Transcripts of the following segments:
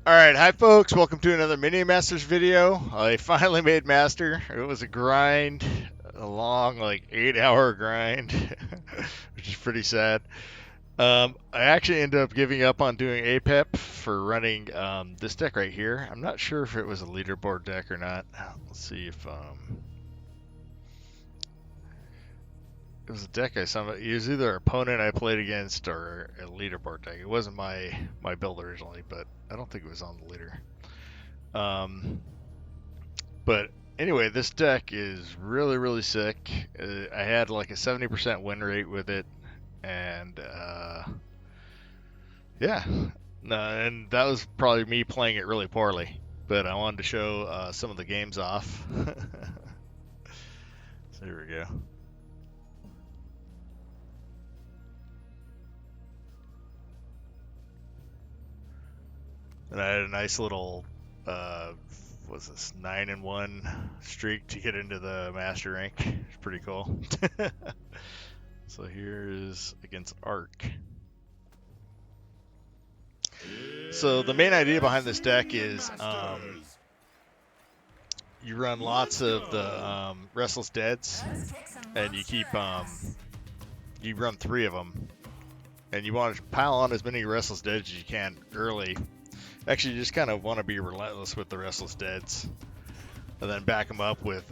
Alright, hi folks, welcome to another Mini Masters video. I finally made Master. It was a grind, a long, like 8-hour grind, which is pretty sad. I actually ended up giving up on doing APEP for running this deck right here. I'm not sure if it was a leaderboard deck or not. Let's see if it was a deck I summoned. It was either an opponent I played against or a leaderboard deck. It wasn't my build originally, but I don't think it was on the leader. But anyway, this deck is really sick. I had like a 70% win rate with it, and yeah, no, and that was probably me playing it really poorly. But I wanted to show some of the games off. So here we go. And I had a nice little, what's this, 9-1 streak to get into the master rank. It's pretty cool. So here is against Arc. So the main idea behind this deck is you run lots of the Restless Deads, and you keep you run 3 of them, and you want to pile on as many Restless Deads as you can early. Actually, you just kind of want to be relentless with the Restless Deads, and then back them up with,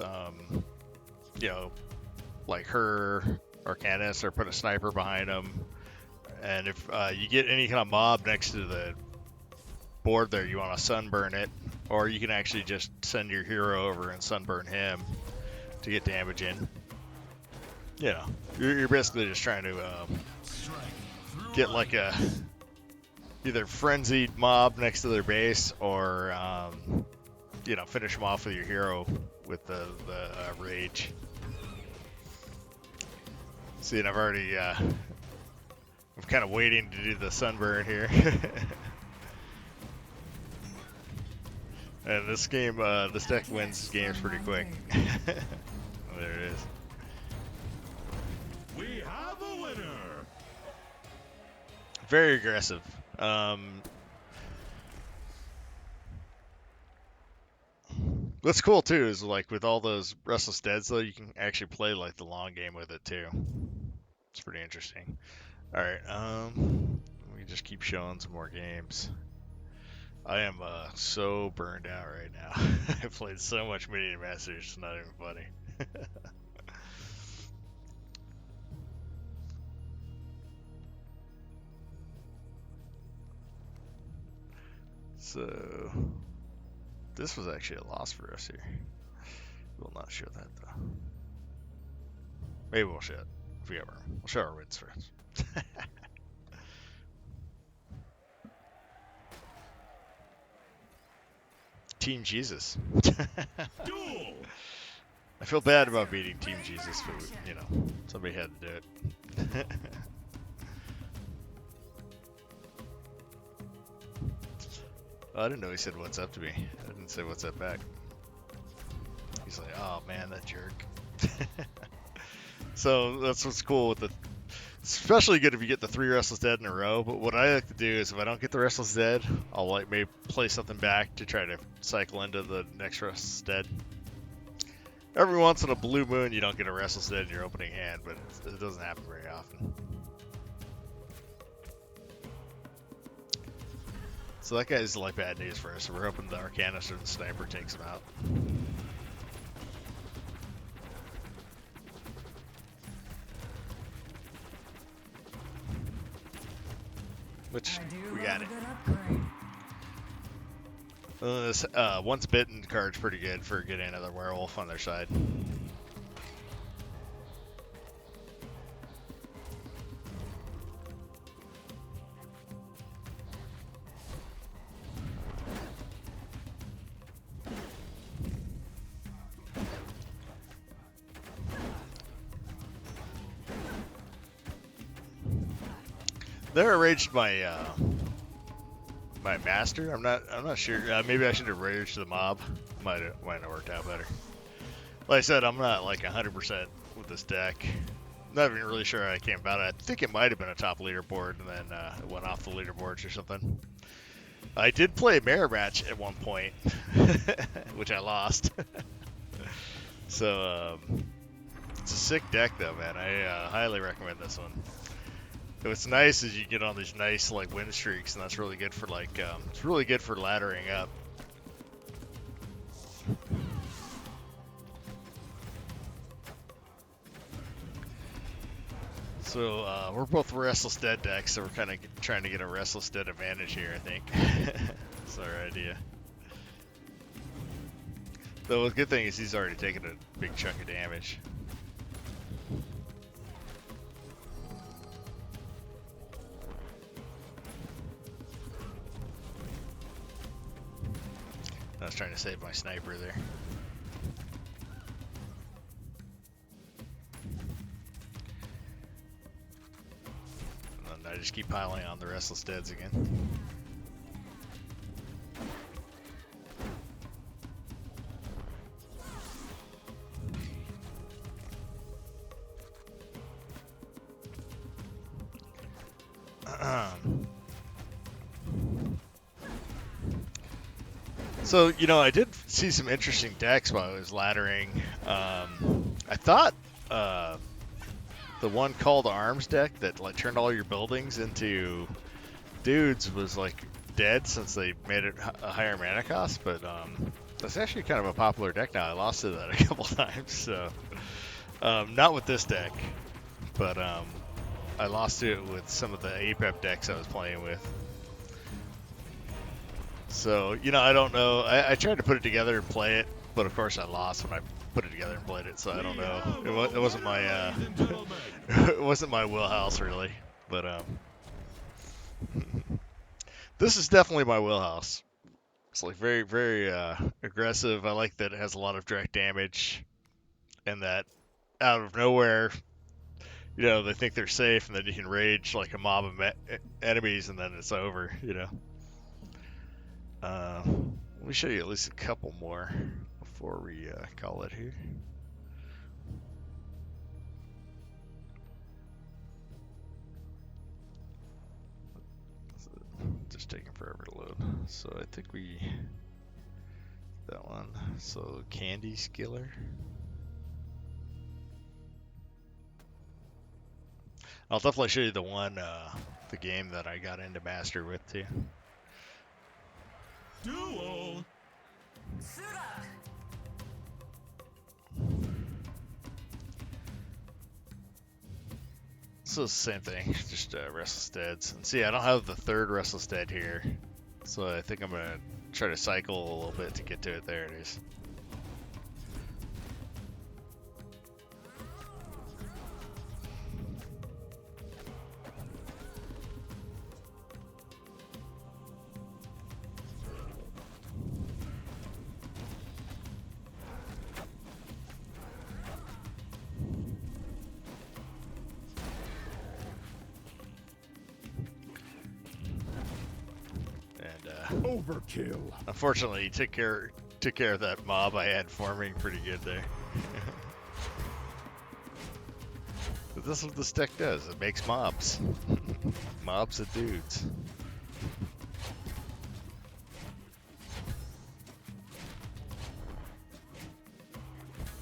you know, like her, Arcanist, or put a sniper behind them. And if you get any kind of mob next to the board there, you want to sunburn it, or you can actually just send your hero over and sunburn him to get damage in. You know, you're basically just trying to get like a either frenzied mob next to their base, or you know, finish them off with your hero with the rage. See, and I've already I'm kind of waiting to do the sunburn here. And this game, this deck wins games pretty quick. There it is. We have a winner. Very aggressive. What's cool too is like with all those Restless Deads though, you can actually play like the long game with it too. It's pretty interesting. All right, we just keep showing some more games. I am so burned out right now. I played so much Mini Masters, it's not even funny. So this was actually a loss for us here. We'll not show that though. Maybe we'll show it if we ever. We'll show our wins first. Team Jesus. I feel bad about beating Team Jesus, but you know, somebody had to do it. I didn't know he said what's up to me. I didn't say what's up back. He's like, oh man, that jerk. So that's what's cool with the, especially good if you get the 3 Restless Dead in a row. But what I like to do is if I don't get the Restless Dead, I'll like maybe play something back to try to cycle into the next Restless Dead. Every once in a blue moon, you don't get a Restless Dead in your opening hand, but it doesn't happen very often. So that guy's like bad news for us. So we're hoping the Arcanist or the Sniper takes him out. Which, we got it. This Once Bitten card's pretty good for getting another werewolf on their side. There, I raged my my master. I'm not sure. Maybe I should have raged the mob. Might have worked out better. Like I said, I'm not like 100% with this deck. Not even really sure how I came about it. I think it might have been a top leaderboard, and then it went off the leaderboards or something. I did play a mirror match at one point, which I lost. So, it's a sick deck though, man. I highly recommend this one. What's nice is you get on these nice like win streaks, and that's really good for like it's really good for laddering up. So we're both Restless Dead decks, so we're kind of trying to get a Restless Dead advantage here, I think. That's our idea. Though the good thing is he's already taken a big chunk of damage. I was trying to save my sniper there. And then I just keep piling on the Restless Deads again. So, you know, I did see some interesting decks while I was laddering. I thought the one called Arms deck that like turned all your buildings into dudes was like dead since they made it a higher mana cost, but that's actually kind of a popular deck now. I lost to that a couple times, so not with this deck, but I lost to it with some of the APEP decks I was playing with. So, you know, I don't know. I tried to put it together and play it, but of course I lost when I put it together and played it, so I don't know. It wasn't my it wasn't my wheelhouse really, but this is definitely my wheelhouse. It's like very, very aggressive. I like that it has a lot of direct damage, and that out of nowhere, you know, they think they're safe, and then you can rage like a mob of enemies, and then it's over, you know. Let me show you at least a couple more before we call it here. Just taking forever to load. So I think that one. So Candy Skiller. I'll definitely show you the one, the game that I got into Master with too. Duel. So it's the same thing, just Restless Deads. And see, I don't have the third Restless Dead here, so I think I'm gonna try to cycle a little bit to get to it. There it is. Overkill. Unfortunately, he took care of that mob I had farming pretty good there. But this is what this deck does. It makes mobs. Mobs of dudes.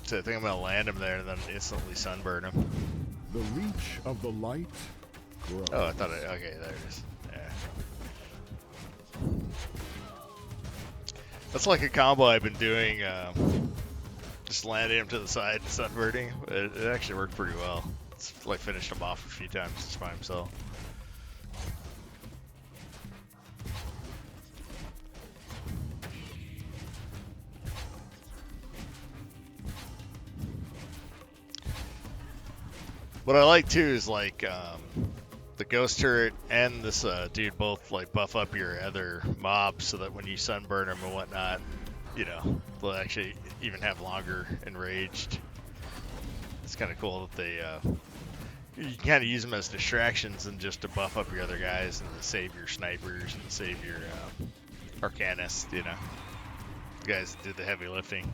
So I think I'm gonna land him there and then instantly sunburn him. The reach of the light grows. Oh, I thought okay, there it is. That's like a combo I've been doing, just landing him to the side and sunbirding. It actually worked pretty well. It's like finished him off a few times just by himself. What I like too is like the ghost turret and this dude both like buff up your other mobs so that when you sunburn them and whatnot, you know, they'll actually even have longer enraged. It's kind of cool that they you can kind of use them as distractions and just to buff up your other guys and to save your snipers and save your Arcanists, you know, the guys that did the heavy lifting.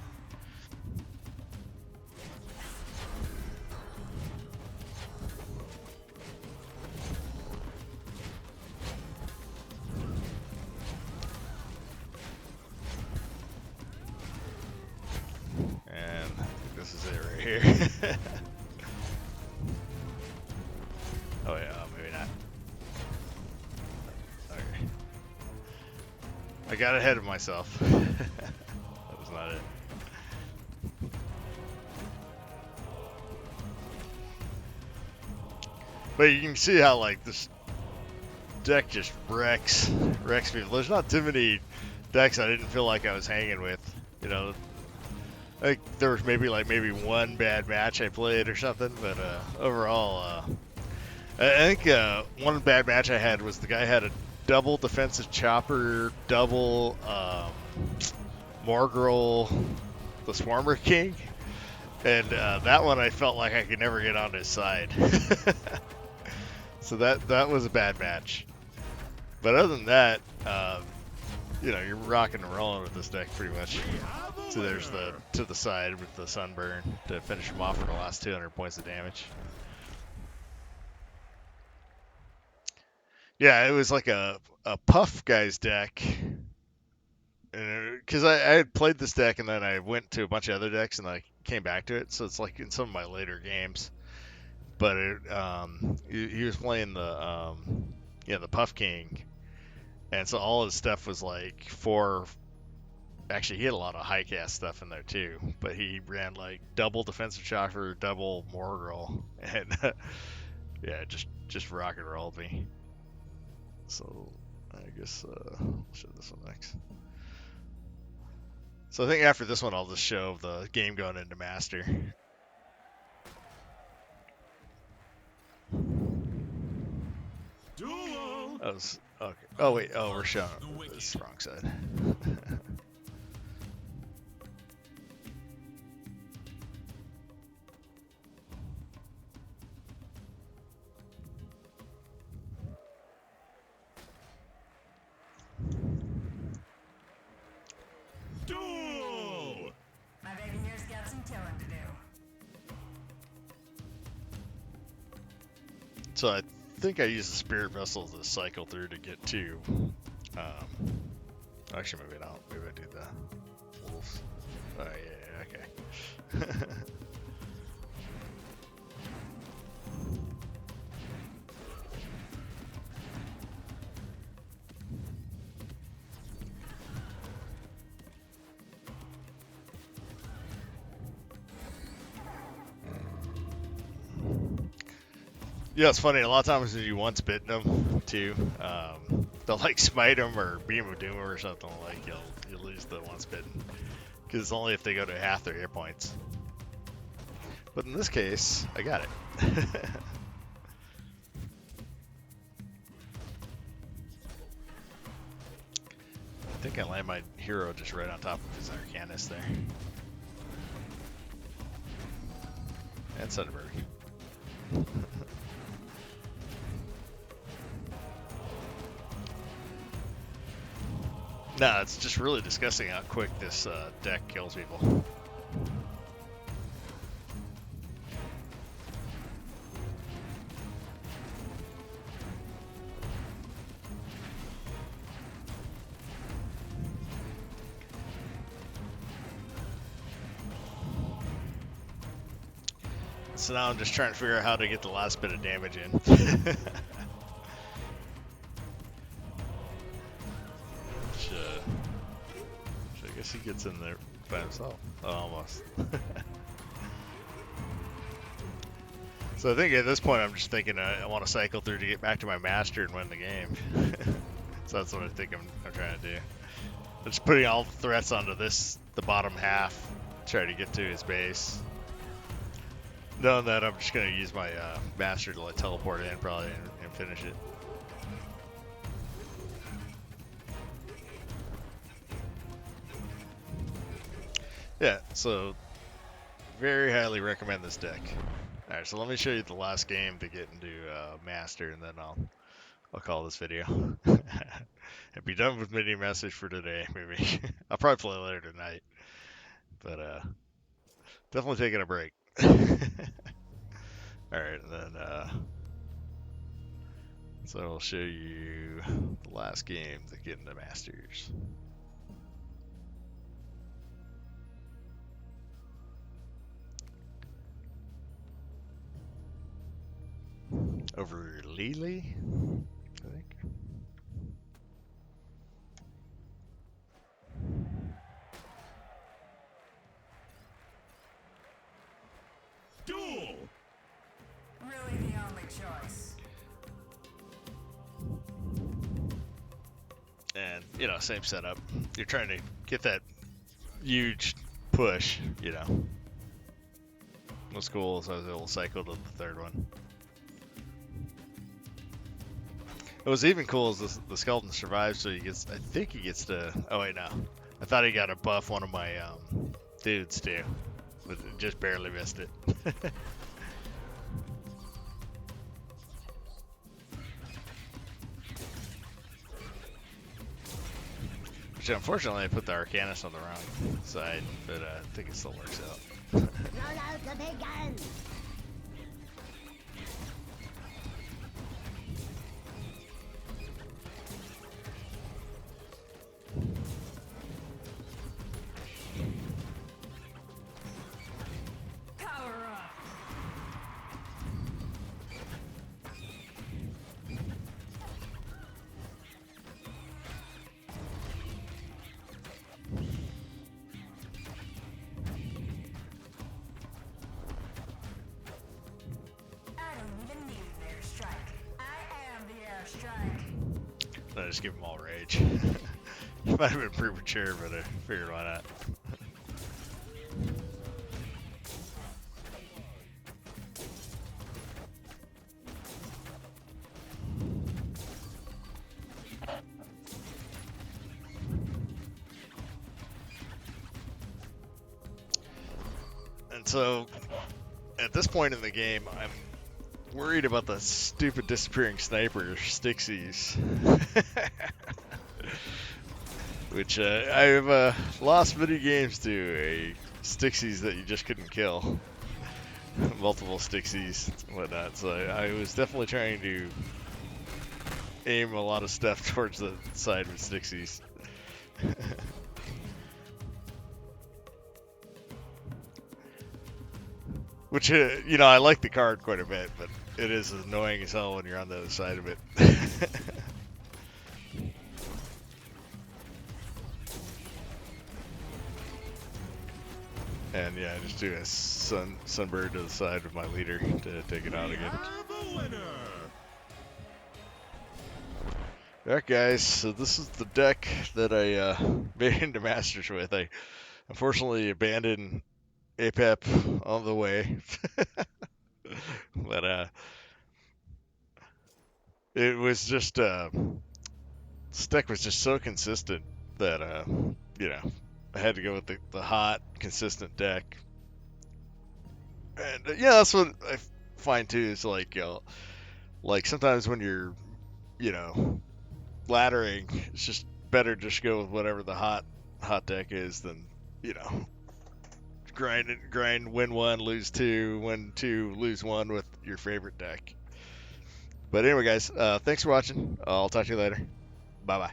right here. Oh yeah, maybe not. Okay. I got ahead of myself. That was not it. But you can see how like this deck just wrecks people. There's not too many decks I didn't feel like I was hanging with. You know, I think there was maybe one bad match I played or something, but overall, I think one bad match I had was the guy had a double defensive chopper, double Morgul, the Swarmer King, and that one I felt like I could never get on his side. So that was a bad match. But other than that, you know, you're rocking and rolling with this deck pretty much. So there's the to the side with the sunburn to finish him off for the last 200 points of damage. Yeah, it was like a puff guy's deck. Because I had played this deck and then I went to a bunch of other decks and I came back to it. So it's like in some of my later games. But he was playing the the Puff King, and so all his stuff was like actually he had a lot of high cast stuff in there too, but he ran like double defensive chopper, double Morgul, and yeah, just rock and rolled me. So I guess I'll show this one next. So I think after this one I'll just show the game going into Master. That was okay. Oh wait, oh we're showing this wrong side. Duel! My baby here's got some killing to do. So I think I used the Spirit Vessel to cycle through to get to. Actually, maybe not. Maybe I do the wolves. Oh yeah, okay. Yeah, it's funny. A lot of times when you once bitten them too, they'll like smite them or beam of doom or something. Like you'll lose the once bitten because it's only if they go to half their hit points. But in this case, I got it. I think I land my hero just right on top of his Arcanist there. And Suddenberg. No, it's just really disgusting how quick this deck kills people. So now I'm just trying to figure out how to get the last bit of damage in. I guess he gets in there by himself. Oh, almost. So I think at this point I'm just thinking I want to cycle through to get back to my master and win the game. So that's what I think I'm trying to do. I'm just putting all the threats onto the bottom half, try to get to his base. Knowing that I'm just going to use my master to like teleport in probably and finish it. Yeah, so very highly recommend this deck. Alright, so let me show you the last game to get into Master, and then I'll call this video. And be done with mini message for today, maybe. I'll probably play later tonight. But definitely taking a break. Alright, and then so I'll show you the last game to get into Masters. over Lily, I think. Duel! Really the only choice. And, you know, same setup. You're trying to get that huge push, you know. What's cool is I was able to cycle to the third one. What was even cool is the skeleton survives, so he gets, I think he gets to, oh wait, no. I thought he got to buff one of my dudes too, but just barely missed it. Which unfortunately I put the Arcanist on the wrong side, but I think it still works out. Roll out the big gun! Power up. I don't even need an airstrike. I am the airstrike. I just give them all rage. Might have been premature, but I figured why not. And so, at this point in the game, I'm worried about the stupid disappearing sniper Stixies. Which I've lost many games to a Stixies that you just couldn't kill. Multiple Stixies and whatnot. So I was definitely trying to aim a lot of stuff towards the side with Stixies. Which, you know, I like the card quite a bit, but it is annoying as hell when you're on the other side of it. And yeah, just do a sunbird to the side of my leader to take it out again. The winner! Alright guys, so this is the deck that I made into Masters with. I unfortunately abandoned APEP on the way. But it was just this deck was just so consistent that you know, I had to go with the hot, consistent deck. And yeah, that's what I find too, is like, you know, like sometimes when you're, you know, laddering, it's just better just go with whatever the hot deck is than, you know, grind, win one, lose two, win two, lose one with your favorite deck. But anyway, guys, thanks for watching. I'll talk to you later. Bye bye.